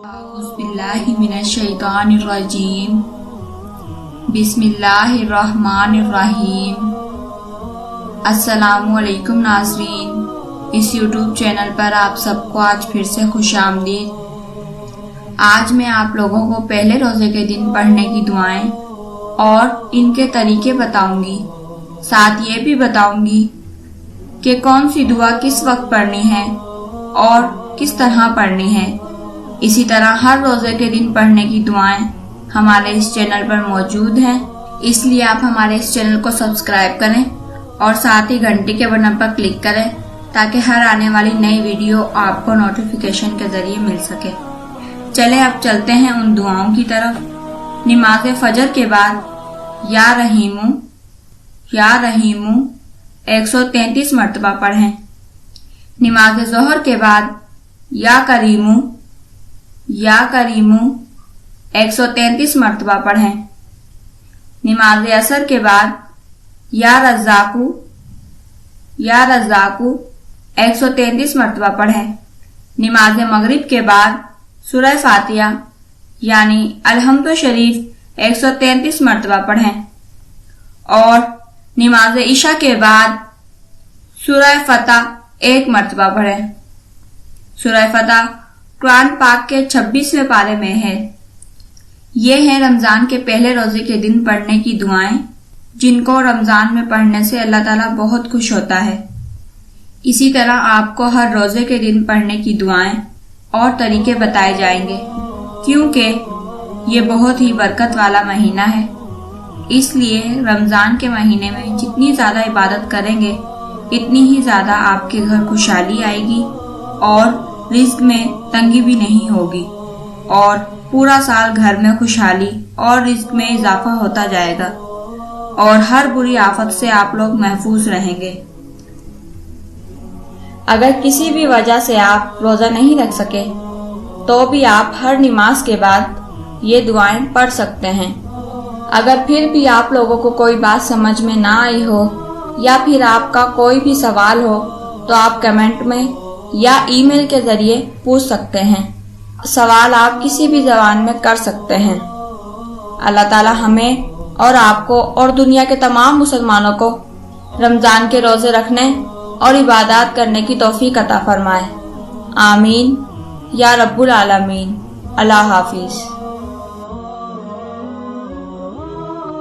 अऊज़ु बिल्लाहि मिनश्शैतानिर्रजीम। बिस्मिल्लाहिर्रहमानिर्रहीम। अस्सलामु अलैकुम नाज़रीन, इस यूट्यूब चैनल पर आप सबको आज फिर से खुशामदीद। आज मैं आप लोगों को पहले रोजे के दिन पढ़ने की दुआएं और इनके तरीके बताऊंगी। साथ ये भी बताऊंगी कि कौन सी दुआ किस वक्त पढ़नी है और किस तरह पढ़नी है। इसी तरह हर रोजे के दिन पढ़ने की दुआएं हमारे इस चैनल पर मौजूद हैं, इसलिए आप हमारे इस चैनल को सब्सक्राइब करें और साथ ही घंटी के बटन पर क्लिक करें ताकि हर आने वाली नई वीडियो आपको नोटिफिकेशन के जरिए मिल सके। चले अब चलते हैं उन दुआओं की तरफ। नमाज फजर के बाद या रहीमू 133 मरतबा पढ़ें। नमाज ज़ोहर के बाद या करीमू 133 मरतबा पढ़ें। नमाज असर के बाद या रज़्ज़ाकू 133 मरतबा पढ़ें। नमाज मगरिब के बाद सूरह फातिहा यानी अलहम्दु शरीफ 133 मरतबा पढ़ें और नमाज इशा के बाद सूरह फतह 1 मरतबा पढ़ें। सूरह फतह कुरान पाक के 26वें पारे में है। ये हैं रमजान के पहले रोजे के दिन पढ़ने की दुआएं, जिनको रमजान में पढ़ने से अल्लाह ताला बहुत खुश होता है। इसी तरह आपको हर रोजे के दिन पढ़ने की दुआएं और तरीके बताए जाएंगे, क्योंकि ये बहुत ही बरकत वाला महीना है। इसलिए रमजान के महीने में जितनी ज्यादा इबादत करेंगे इतनी ही ज्यादा आपके घर खुशहाली आएगी और रिज्क में तंगी भी नहीं होगी और पूरा साल घर में खुशहाली और रिज्क में इजाफा होता जाएगा और हर बुरी आफत से आप लोग महफूज रहेंगे। अगर किसी भी वजह से आप रोजा नहीं रख सके तो भी आप हर नमाज के बाद ये दुआएं पढ़ सकते हैं। अगर फिर भी आप लोगों को कोई बात समझ में ना आई हो या फिर आपका कोई भी सवाल हो तो आप कमेंट में या ईमेल के जरिए पूछ सकते हैं। सवाल आप किसी भी ज़बान में कर सकते हैं। अल्लाह ताला हमें और आपको और दुनिया के तमाम मुसलमानों को रमजान के रोजे रखने और इबादत करने की तौफीक अता फरमाए। आमीन या रब्बुल आलमीन। अल्लाह हाफिज।